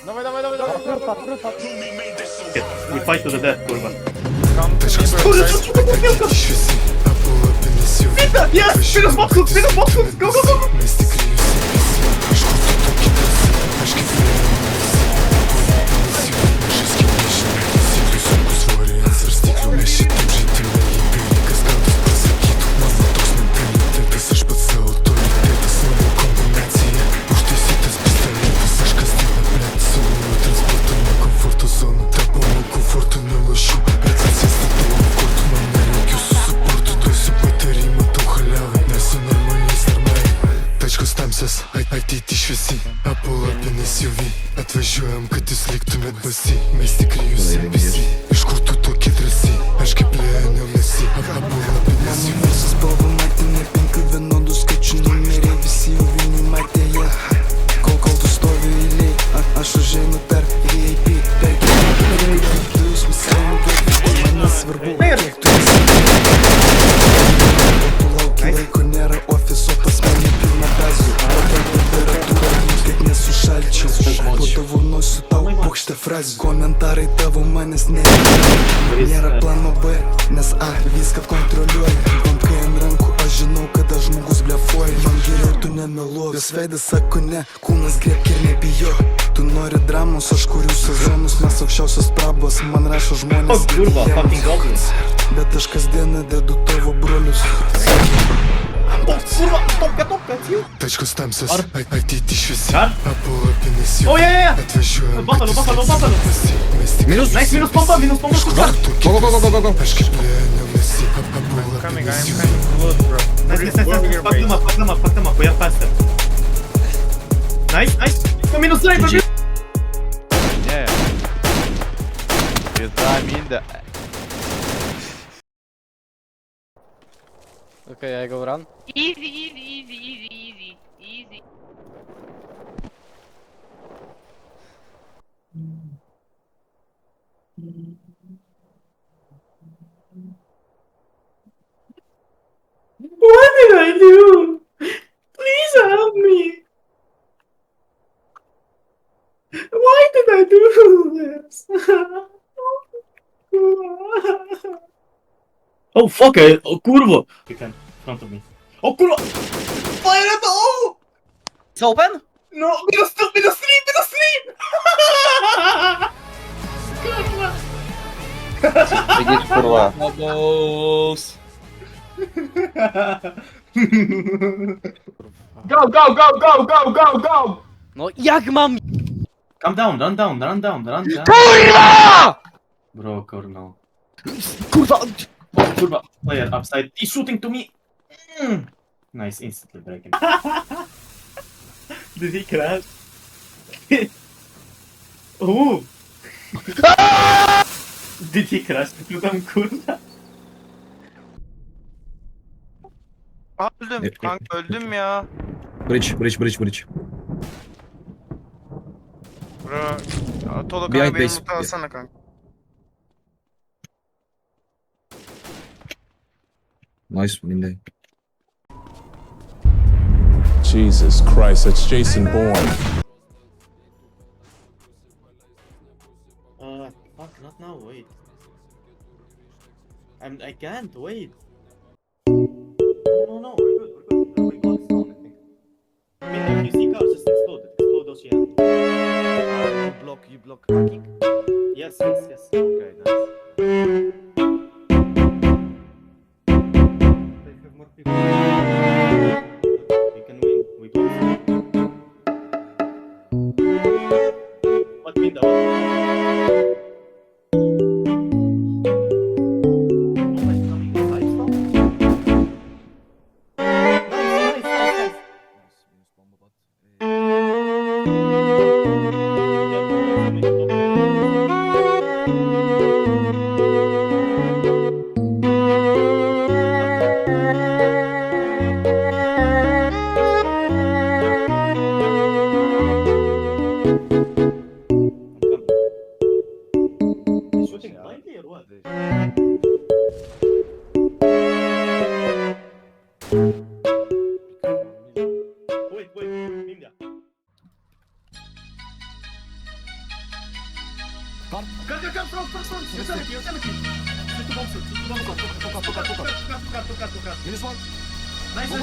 Dawaj, dawaj, dawaj, dawaj. Trupa. We fight to the death, kurwa. Come to me, bro. Kurde, co to było? Jest! Minus boxów, go, go, go! Ateity šviesi, apolapinė SUV. Atvažiuojam, kad jūs liktumėt basi. Mes tikri jūs visi. Iš kur tu tokie drąsi? Aš kaip Lionel Messi. Apolapinė SUV. Mūsų spalva matė ne 5 vienodų skaičių numeriai. Visi jau vieni matė jie. Kol tu stovi eiliai, aš užeinu per VIP. Per kiekvieną tu jūs visai nugėdės. Man nesvarbu, kiek tu esi. Tu lauki laiko, nėra ofiso, pas mane pilna bazių. Po tavo nosiu tau pokštę frazių. Komentarai tavo manęs nėra plano B, nes A viską kontroliuoja. Bankai ant rankų, aš žinau, kada žmogus blefuoja. Man geriau tu nemeluoji, jos veidas sako ne, kūnas griebk ir nebijo. Tu nori dramos, aš kuriu sezonus, mes aukščiausios prabos. Man rašo žmonės, bet aš kasdieną dedu tavo brolius. Tačkos tamsios, ateity šviesi. Apolapinė SUV. O, yeah! Atvažiuojam, Buffalo. Minus, Nice, minus pompa, kurwa. Go. Aš kaip Lionel Messi. Coming, Apolapinė I'm SUV. kind of close, bro. Nice. Fuck them up, we are faster. Nice. To minus drive, baby. Nie. Wjeżdżałem indę. Okay, I go run. Easy. What did I do? Please help me. Why did I do this? Oh fuck, oh kurwa. You can, in front of me. Oh kurwa! Fire at all! It's open? No, minus 3! Kurwa! Widzisz, kurwa. Vamos! Go! No jak mam... Calm down, run down. KURWA! Bro, Cornell. Kurwa! Oh, kurwa, player upside. He's shooting to me. Nice, instantly breaking. Did he crash? Oh! Did he crash? Tu tam kurwa. Öldüm kanka, öldüm ya. Bridge. Bro, Tolo Behind kanka beni base. mutlu alsana kanka. Nice, Minde. Jesus Christ, that's Jason Bourne. Fuck, not now, wait. I can't, wait. No, we're good. We got some, I think. I mean, if you see cars, just explode those, yeah. You block hacking? Yes. Okay, nice. They have more people. We can win, we got some. What mean that? Nice.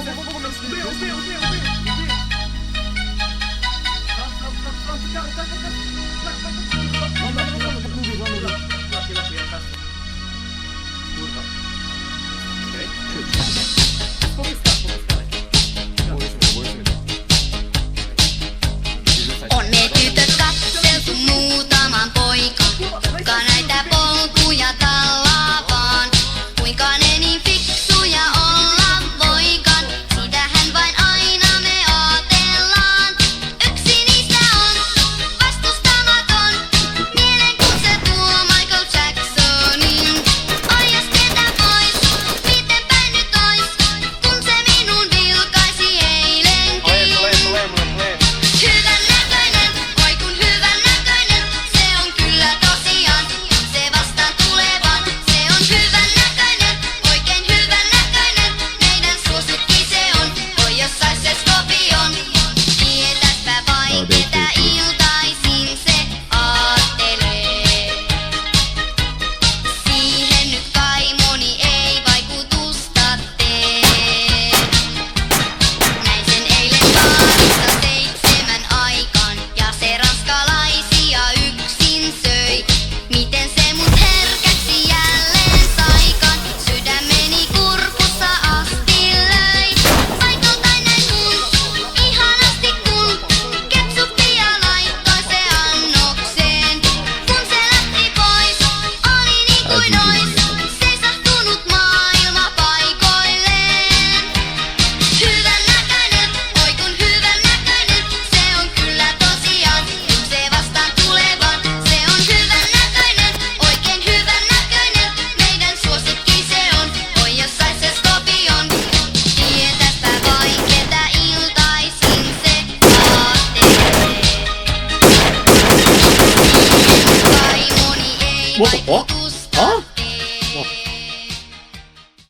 On me tytöt katseltu muutaman poikan, kuka näitä polkuja tallaa vaan. Kuinka ne niin fiksuja olla voikaan, sitähän vain aina me oatellaan. Yksi niistä on vastustamaton, mielen kun se tuo Michael Jacksonin. Aias ketä pois, miten päin nyt ois, kun se minun vilkaisi eilenkin. Hyvän näköinen, oi kun hyvän näköinen, se on kyllä tosiaan, se vastaan tulevan. Se on hyvän näköinen, oikein hyvän näköinen, meidän suosikki se on, oi jos sais se Scorpion. Tietäspä vain ketä iltaisin se aattelee. Siihen nyt kai moni ei vaikutusta tee. Näin sen eilen baarissa 7 aikaan ja se ranskalaisia yksin söi. Miten se mut herkäksi jälleen saikaan, sydämeni kurkussa asti löi. Paikaltain näin mun, ihanasti kun ketsuppia laittoi se annokseen. Kun se lähti pois, oli niin kuin ois seisahtunut maailma paikoilleen. Hyvän näköinen, oi kun hyvän näköinen, se on kyllä tosiaan, se vastaan tulevan. Se on hyvän näköinen, oikein hyvän näköinen, meidän suosikki se on, oi jos sais se Scorpion. Tietäspä vain ketä iltaisin se aattelee. Kai moni ei What the fuck? vaikutusta